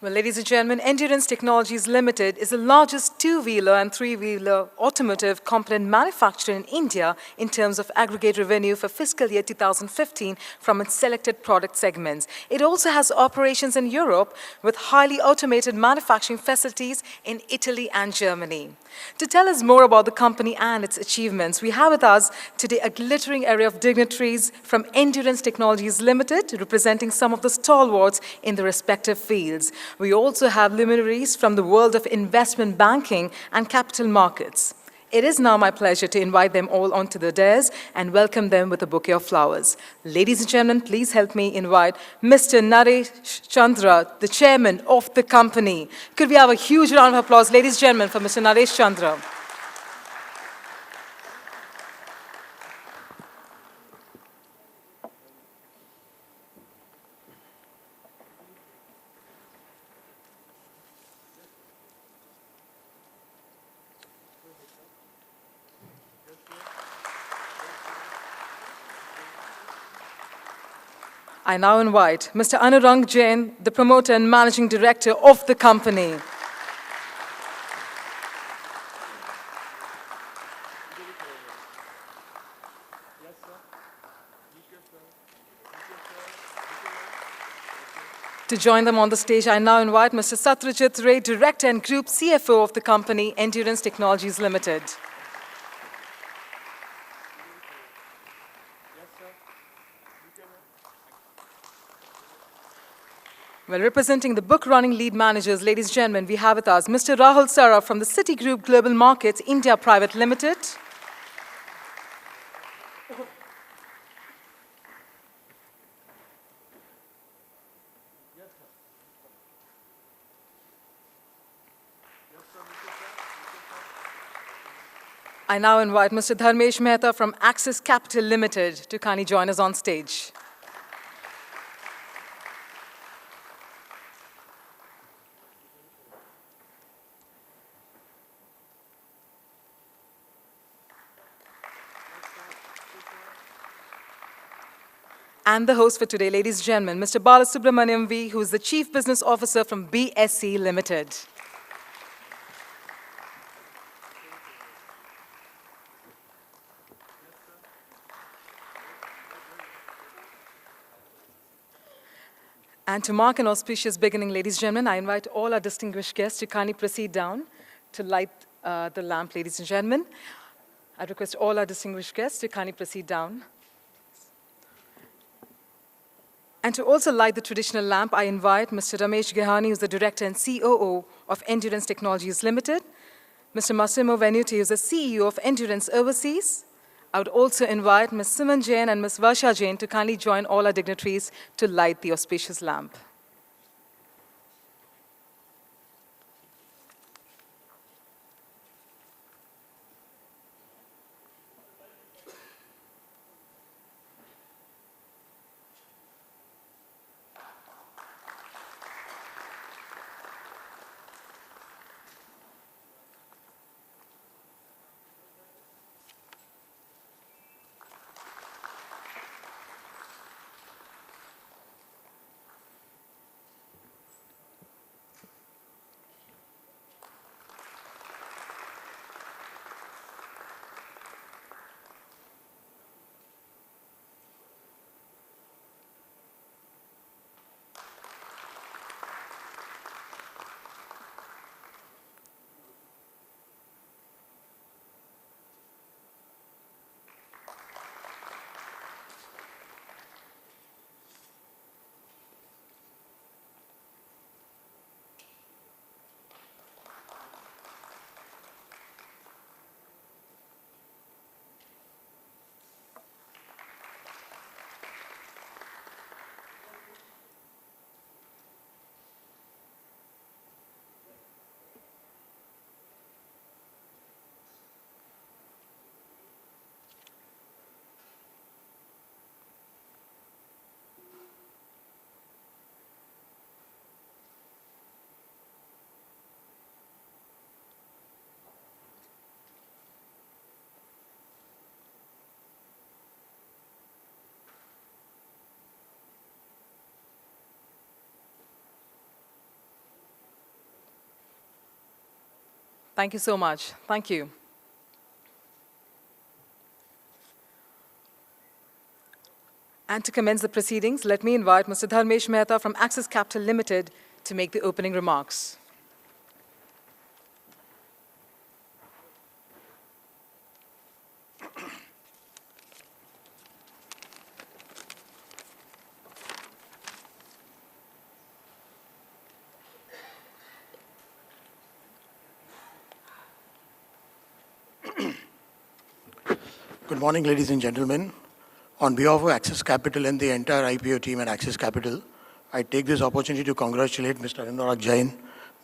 Well, ladies and gentlemen, Endurance Technologies Limited is the largest two-wheeler and three-wheeler automotive component manufacturer in India in terms of aggregate revenue for fiscal year 2015 from its selected product segments. It also has operations in Europe with highly automated manufacturing facilities in Italy and Germany. To tell us more about the company and its achievements, we have with us today a glittering array of dignitaries from Endurance Technologies Limited, representing some of the stalwarts in the respective fields. We also have luminaries from the world of investment banking and capital markets. It is now my pleasure to invite them all onto the dais and welcome them with a bouquet of flowers. Ladies and gentlemen, please help me invite Mr. Naresh Chandra, the chairman of the company. Could we have a huge round of applause, ladies and gentlemen, for Mr. Naresh Chandra? I now invite Mr. Anurang Jain, the promoter and managing director of the company. To join them on the stage, I now invite Mr. Satrajit Ray, director and group CFO of the company, Endurance Technologies Limited. Well, representing the book-running lead managers, ladies and gentlemen, we have with us Mr. Rahul Saraf from the Citigroup Global Markets India Private Limited. I now invite Mr. Dharmesh Mehta from Axis Capital Limited to kindly join us on stage. And the host for today, ladies and gentlemen, Mr. Balasubramaniam V, who is the Chief Business Officer from BSC Limited. And to mark an auspicious beginning, ladies and gentlemen, I invite all our distinguished guests to kindly proceed down to light the lamp, ladies and gentlemen. I request all our distinguished guests to kindly proceed down. And to also light the traditional lamp, I invite Mr. Ramesh Gehani, who is the Director and COO of Endurance Technologies Limited, Mr. Massimo Venuti, who is the CEO of Endurance Overseas. I would also invite Ms. Simon Jain and Ms. Varsha Jain to kindly join all our dignitaries to light the auspicious lamp. Thank you so much. Thank you. And to commence the proceedings, let me invite Mr. Dharmesh Mehta from Axis Capital Limited to make the opening remarks. Good morning, ladies and gentlemen. On behalf of Axis Capital and the entire IPO team at Axis Capital, I take this opportunity to congratulate Mr. Anurag Jain,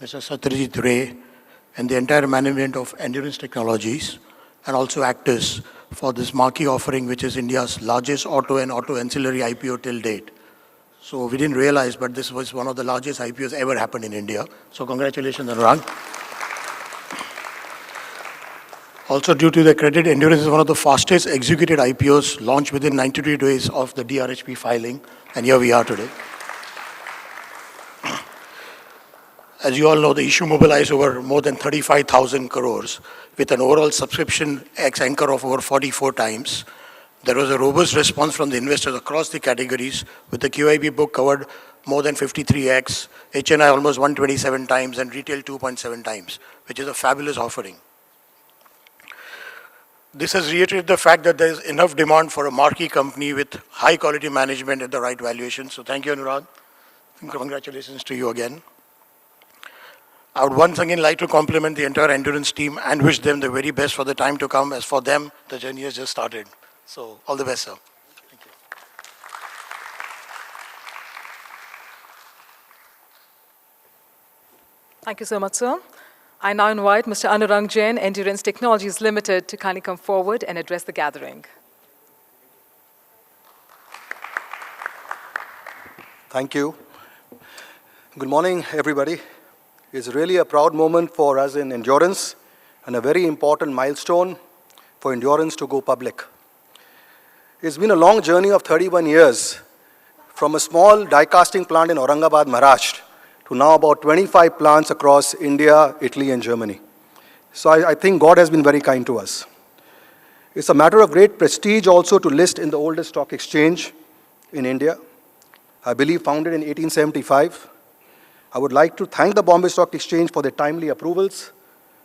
Mr. Satyajit Ray, and the entire management of Endurance Technologies, and also actors for this marquee offering, which is India's largest auto and auto ancillary IPO till date. So we didn't realize, but this was one of the largest IPOs ever happened in India. So congratulations, Anurag. Also, due to the credit, Endurance is one of the fastest executed IPOs launched within 92 days of the DRHP filing, and here we are today. As you all know, the issue mobilized over more than 35,000 crores with an overall subscription ex-anchor of over 44 times. There was a robust response from the investors across the categories, with the QIB book covered more than 53x, HNI almost 127 times, and retail 2.7 times, which is a fabulous offering. This has reiterated the fact that there is enough demand for a marquee company with high quality management at the right valuation. So thank you, Anurag. And congratulations to you again. I would once again like to compliment the entire Endurance team and wish them the very best for the time to come. As for them, the journey has just started. So all the best, sir. Thank you. Thank you so much, sir. I now invite Mr. Anurag Jain, Endurance Technologies Limited, to kindly come forward and address the gathering. Thank you. Good morning, everybody. It's really a proud moment for us in Endurance and a very important milestone for Endurance to go public. It's been a long journey of 31 years from a small die casting plant in Aurangabad, Maharashtra, to now about 25 plants across India, Italy, and Germany. So I think God has been very kind to us. It's a matter of great prestige also to list in the oldest stock exchange in India, I believe founded in 1875. I would like to thank the Bombay Stock Exchange for their timely approvals,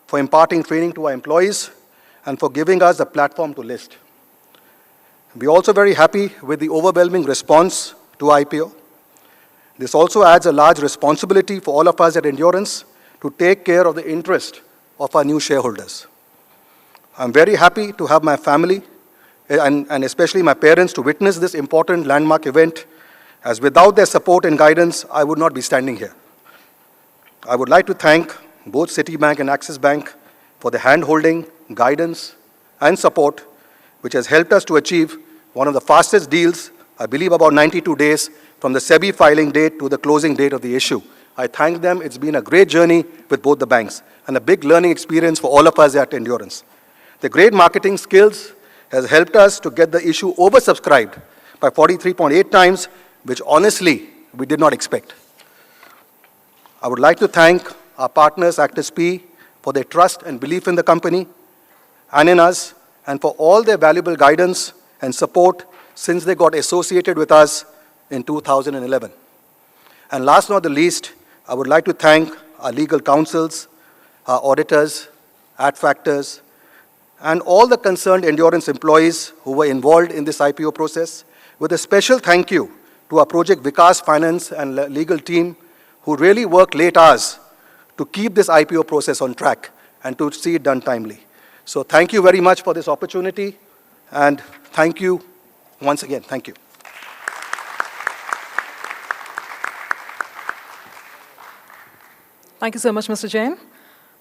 for imparting training to our employees, and for giving us a platform to list. We're also very happy with the overwhelming response to IPO. This also adds a large responsibility for all of us at Endurance to take care of the interest of our new shareholders. I'm very happy to have my family and especially my parents to witness this important landmark event, as without their support and guidance, I would not be standing here. I would like to thank both Citibank and Axis Bank for the hand-holding, guidance, and support, which has helped us to achieve one of the fastest deals, I believe about 92 days, from the SEBI filing date to the closing date of the issue. I thank them. It's been a great journey with both the banks and a big learning experience for all of us at Endurance. The great marketing skills has helped us to get the issue oversubscribed by 43.8 times, which honestly we did not expect. I would like to thank our partners, Actis P, for their trust and belief in the company and in us, and for all their valuable guidance and support since they got associated with us in 2011. And last but not the least, I would like to thank our legal counsels, our auditors, Adfactors, and all the concerned Endurance employees who were involved in this IPO process, with a special thank you to our Project Vikas Finance and legal team who really worked late hours to keep this IPO process on track and to see it done timely. So thank you very much for this opportunity, and thank you once again. Thank you. Thank you so much, Mr. Jain.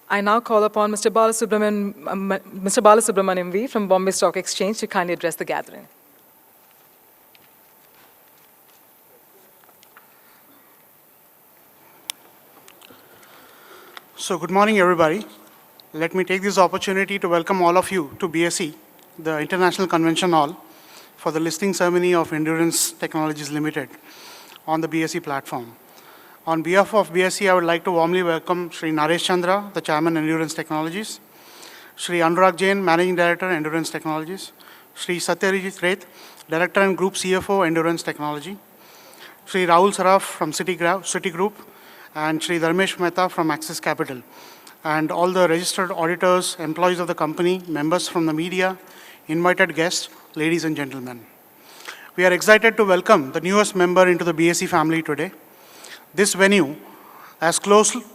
I now call upon Mr. Balasubramaniam V. from Bombay Stock Exchange to kindly address the gathering. So good morning, everybody. Let me take this opportunity to welcome all of you to BSE, the International Convention Hall, for the listing ceremony of Endurance Technologies Limited on the BSE platform. On behalf of BSE, I would like to warmly welcome Shri Naresh Chandra, the Chairman, Endurance Technologies, Shri Anurag Jain, Managing Director, Endurance Technologies, Shri Satyajit Ray, Director and Group CFO, Endurance Technology, Shri Rahul Saraf from Citigroup, and Shri Dharmesh Mehta from Axis Capital, and all the registered auditors, employees of the company, members from the media, invited guests, ladies and gentlemen. We are excited to welcome the newest member into the BSE family today. This venue has closely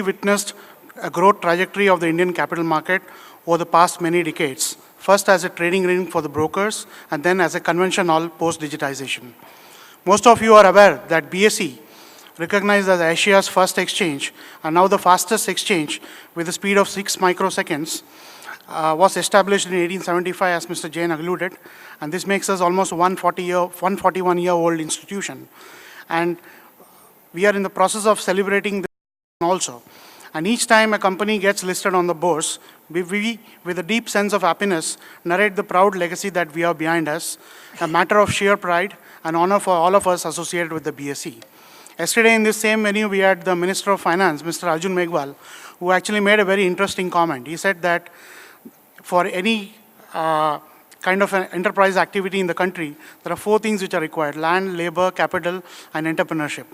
witnessed a growth trajectory of the Indian capital market over the past many decades, first as a trading ring for the brokers and then as a convention hall post-digitization. Most of you are aware that BSE, recognized as Asia's first exchange and now the fastest exchange with a speed of 6 microseconds, was established in 1875, as Mr. Jain alluded, and this makes us almost 141-year-old institution. And we are in the process of celebrating this also. And each time a company gets listed on the bourse, we, with a deep sense of happiness, narrate the proud legacy that we have behind us, a matter of sheer pride and honor for all of us associated with the BSE. Yesterday in this same venue, we had the Minister of Finance, Mr. Arjun Meghwal, who actually made a very interesting comment. He said that for any kind of an enterprise activity in the country, there are 4 things which are required: land, labor, capital, and entrepreneurship.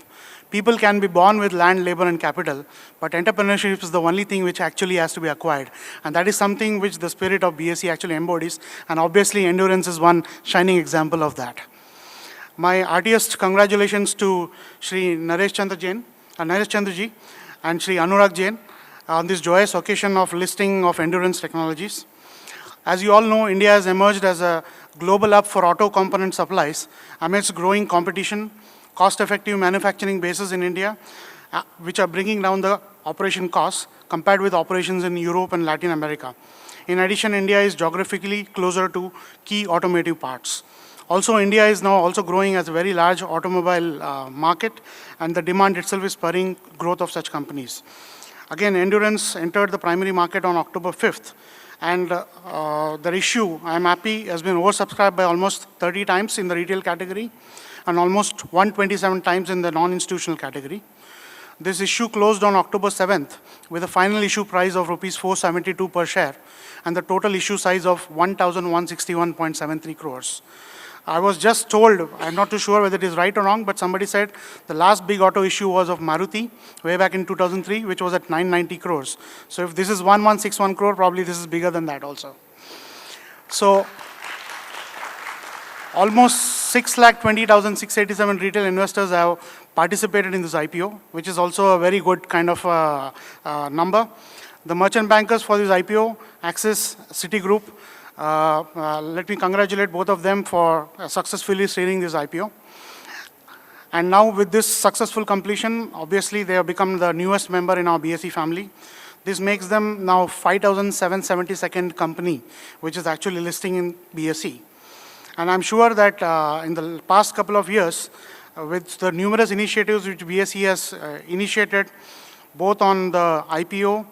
People can be born with land, labor, and capital, but entrepreneurship is the only thing which actually has to be acquired. And that is something which the spirit of BSE actually embodies, and obviously endurance is one shining example of that. My heartiest congratulations to Shri Naresh Chandra ji and Shri Anurag Jain on this joyous occasion of listing of Endurance Technologies. As you all know, India has emerged as a global hub for auto component supplies amidst growing competition, cost-effective manufacturing bases in India, which are bringing down the operation costs compared with operations in Europe and Latin America. In addition, India is geographically closer to key automotive parts. Also, India is now also growing as a very large automobile market, and the demand itself is spurring growth of such companies. Again, Endurance entered the primary market on October 5th, and the issue, I'm happy, has been oversubscribed by almost 30 times in the retail category and almost 127 times in the non-institutional category. This issue closed on October 7th with a final issue price of Rs 472 per share and the total issue size of 1,161.73 crores. I was just told, I'm not too sure whether it is right or wrong, but somebody said the last big auto issue was of Maruti way back in 2003, which was at 990 crores. So if this is 1161 crore, probably this is bigger than that also. So almost 6,20,687 retail investors have participated in this IPO, which is also a very good kind of number. The merchant bankers for this IPO, Axis, Citigroup, let me congratulate both of them for successfully steering this IPO. And now with this successful completion, obviously they have become the newest member in our BSE family. This makes them now 5,772nd company, which is actually listing in BSE. And I'm sure that in the past couple of years, with the numerous initiatives which BSE has initiated, both on the IPO,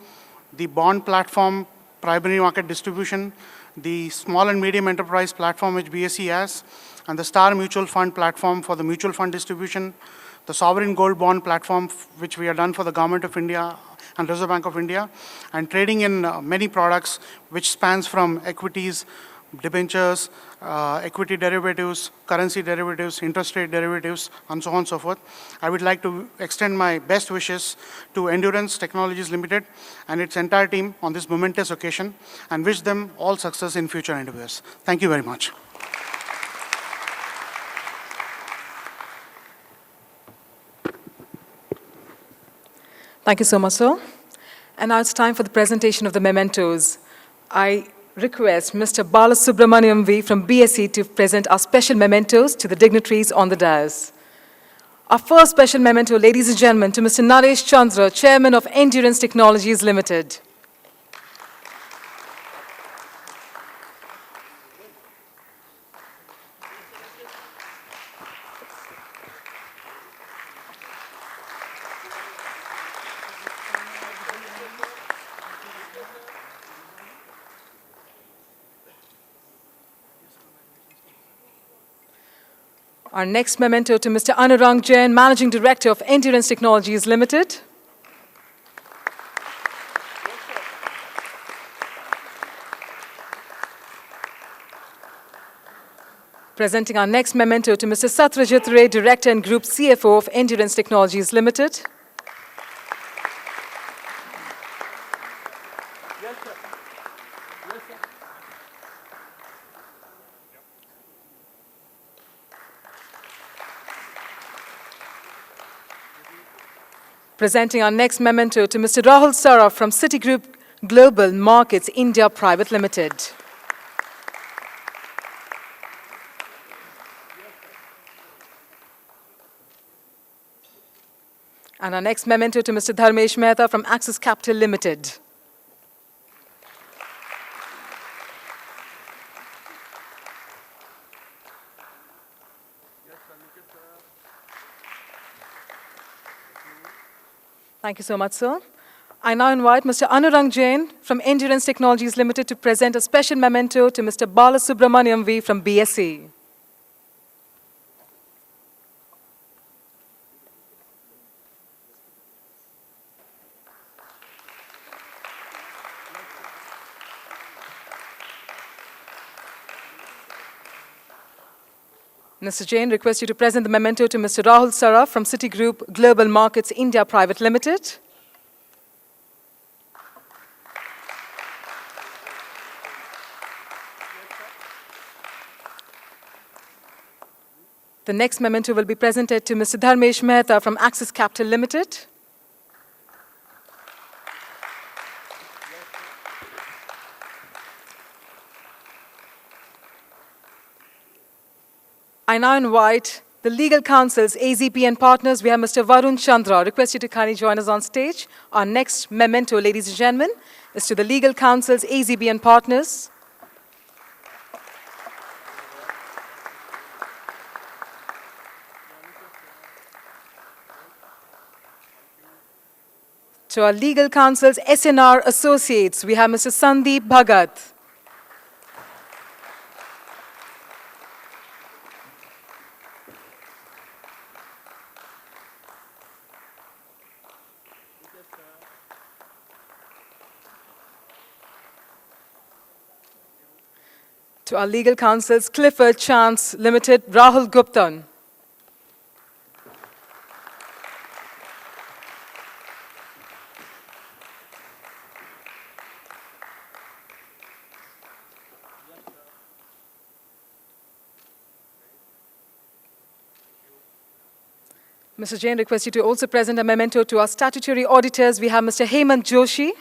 the bond platform, primary market distribution, the small and medium enterprise platform which BSE has, and the Star Mutual Fund platform for the mutual fund distribution, the sovereign gold bond platform which we have done for the Government of India and Reserve Bank of India, and trading in many products which spans from equities, debentures, equity derivatives, currency derivatives, interest rate derivatives, and so on and so forth. I would like to extend my best wishes to Endurance Technologies Limited and its entire team on this momentous occasion and wish them all success in future endeavors. Thank you very much. Thank you so much, sir. And now it's time for the presentation of the mementos. I request Mr. Balasubramaniam V. from BSE to present our special mementos to the dignitaries on the dais. Our first special memento, ladies and gentlemen, to Mr. Naresh Chandra, Chairman of Endurance Technologies Limited. Our next memento to Mr. Anurag Jain, Managing Director of Endurance Technologies Limited. Presenting our next memento to Mr. Satyajit Ray, Director and Group CFO of Endurance Technologies Limited. Presenting our next memento to Mr. Rahul Saraf from Citigroup Global Markets India Private Limited. And our next memento to Mr. Dharmesh Mehta from Axis Capital Limited. Thank you so much, sir. I now invite Mr. Anurag Jain from Endurance Technologies Limited to present a special memento to Mr. Bala Subramaniam V from BSE. Mr. Jain, request you to present the memento to Mr. Rahul Saraf from Citigroup Global Markets India Private Limited. The next memento will be presented to Mr. Dharmesh Mehta from Axis Capital Limited. I now invite the legal counsels, AZP and partners. We have Mr. Varun Chandra. Request you to kindly join us on stage. Our next memento, ladies and gentlemen, is to the legal counsels, AZP and partners. To our legal counsels, SNR Associates, we have Mr. Sandeep Bhagat. To our legal counsels, Clifford Chance Limited, Rahul Guptan. Mr. Jain, request you to also present a memento to our statutory auditors. We have Mr. Hemant Joshi.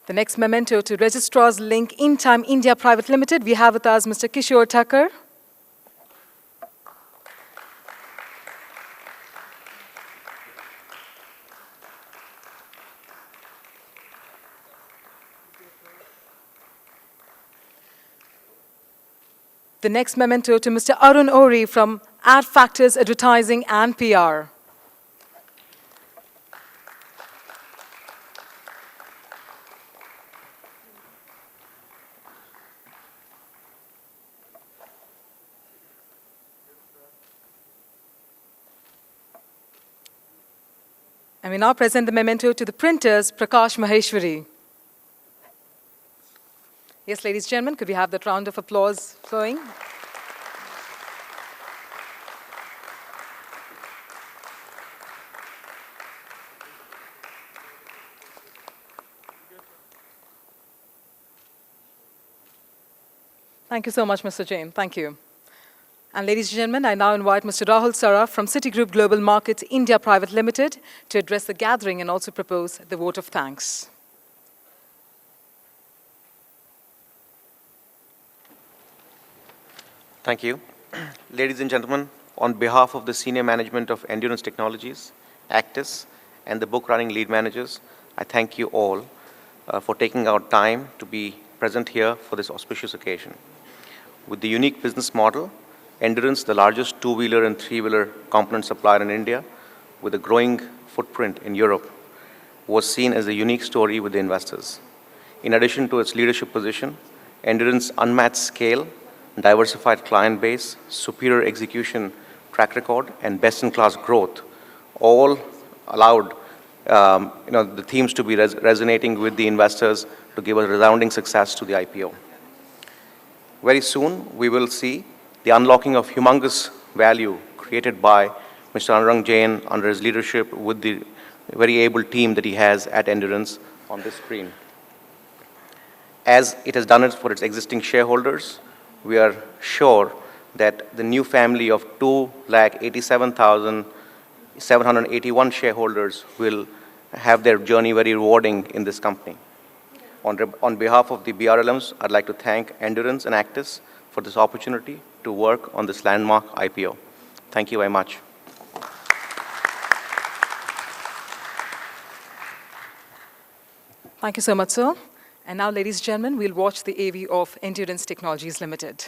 The next memento to Registrars Link In Time India Private Limited. We have with us Mr. Kishore Thakur. The next memento to Mr. Arun Ori from Ad Factors Advertising and PR. And we now present the memento to the printers, Prakash Maheshwari. Yes, ladies and gentlemen, could we have that round of applause flowing? Thank you so much, Mr. Jain. Thank you. And ladies and gentlemen, I now invite Mr. Rahul Saraf from Citigroup Global Markets India Private Limited to address the gathering and also propose the vote of thanks. Thank you. Ladies and gentlemen, on behalf of the senior management of Endurance Technologies, Actis, and the book running lead managers, I thank you all for taking our time to be present here for this auspicious occasion. With the unique business model, Endurance, the largest two-wheeler and three-wheeler component supplier in India, with a growing footprint in Europe, was seen as a unique story with the investors. In addition to its leadership position, Endurance's unmatched scale, diversified client base, superior execution track record, and best-in-class growth all allowed the themes to be resonating with the investors to give a resounding success to the IPO. Very soon, we will see the unlocking of humongous value created by Mr. Anurag Jain under his leadership with the very able team that he has at Endurance on this screen. As it has done it for its existing shareholders, we are sure that the new family of 287,781 shareholders will have their journey very rewarding in this company. On behalf of the BRLMs, I'd like to thank Endurance and Actis for this opportunity to work on this landmark IPO. Thank you very much. Thank you so much, sir. And now, ladies and gentlemen, we'll watch the AV of Endurance Technologies Limited.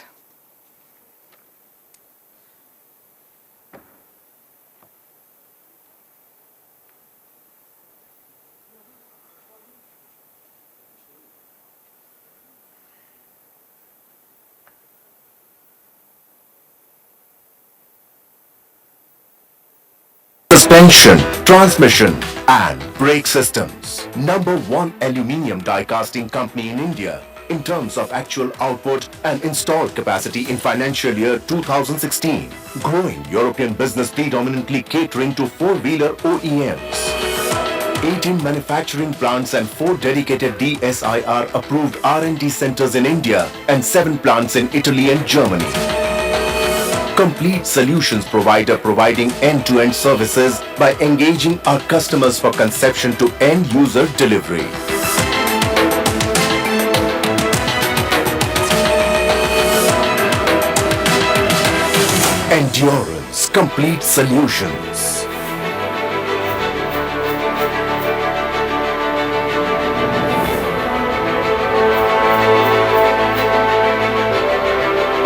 Suspension, transmission and brake systems. #1 aluminium die casting company in India in terms of actual output and installed capacity in financial year 2016. Growing European business predominantly catering to four-wheeler OEMs. 18 manufacturing plants and 4 dedicated DSIR approved R&D centers in India and 7 plants in Italy and Germany. Complete solutions provider providing end-to-end services by engaging our customers for conception to end-user delivery. Endurance Complete Solutions.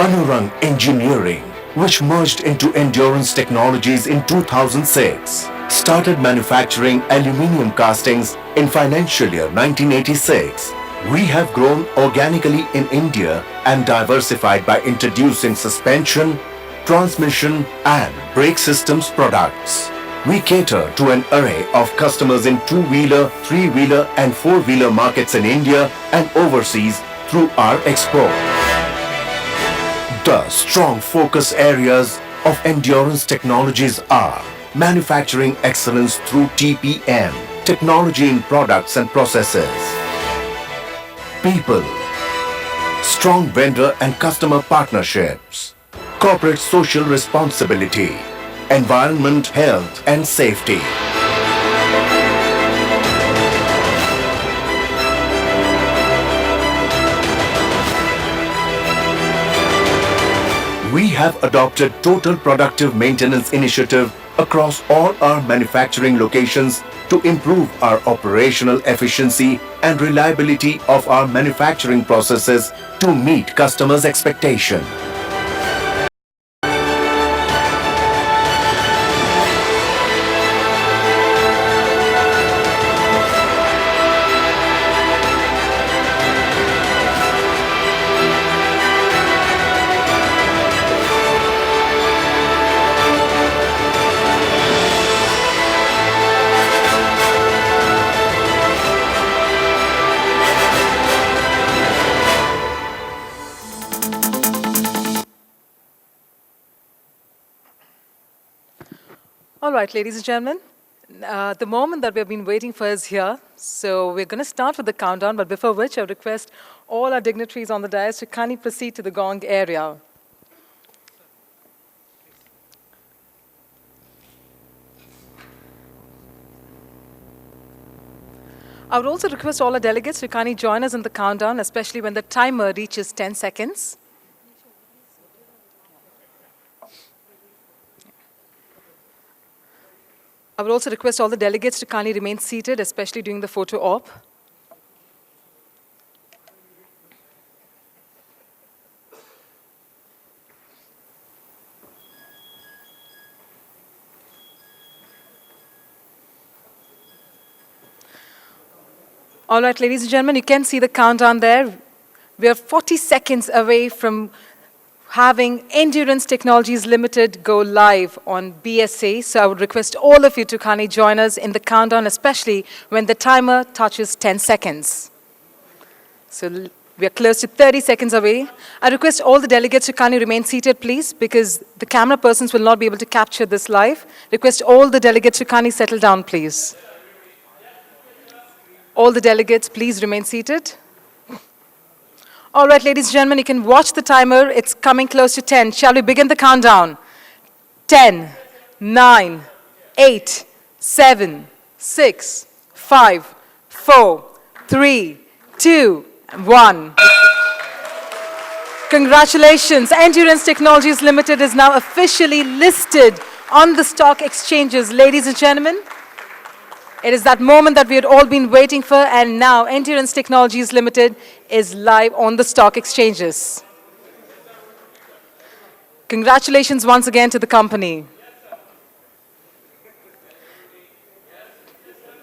Anurang Engineering, which merged into Endurance Technologies in 2006, started manufacturing aluminium castings in financial year 1986. We have grown organically in India and diversified by introducing suspension, transmission and brake systems products. We cater to an array of customers in two-wheeler, three-wheeler and four-wheeler markets in India and overseas through our export. The strong focus areas of Endurance Technologies are manufacturing excellence through TPM, technology in products and processes, people, strong vendor and customer partnerships, corporate social responsibility, environment, health and safety. We have adopted total productive maintenance initiative across all our manufacturing locations to improve our operational efficiency and reliability of our manufacturing processes to meet customers' expectation. All right, ladies and gentlemen, the moment that we've been waiting for is here. So we're going to start with the countdown, but before which I would request all our dignitaries on the dais to kindly proceed to the gong area. I would also request all our delegates to kindly join us in the countdown, especially when the timer reaches 10 seconds. I would also request all the delegates to kindly remain seated, especially during the photo op. All right, ladies and gentlemen, you can see the countdown there. We are 40 seconds away from having Endurance Technologies Limited go live on BSA. So I would request all of you to kindly join us in the countdown, especially when the timer touches 10 seconds. So we are close to 30 seconds away. I request all the delegates to kindly remain seated, please, because the camera persons will not be able to capture this live. Request all the delegates to kindly settle down, please. All the delegates, please remain seated. All right, ladies and gentlemen, you can watch the timer. It's coming close to 10. Shall we begin the countdown? 10, 9, 8, 7, 6, 5, 4, 3, 2, 1. Congratulations. Endurance Technologies Limited is now officially listed on the stock exchanges, ladies and gentlemen. It is that moment that we had all been waiting for, and now Endurance Technologies Limited is live on the stock exchanges. Congratulations once again to the company.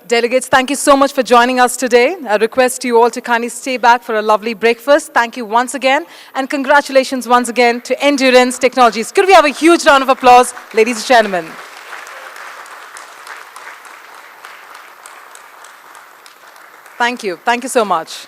Delegates, thank you so much for joining us today. I request you all to kindly stay back for a lovely breakfast. Thank you once again, and congratulations once again to Endurance Technologies. Could we have a huge round of applause, ladies and gentlemen? Thank you. Thank you so much.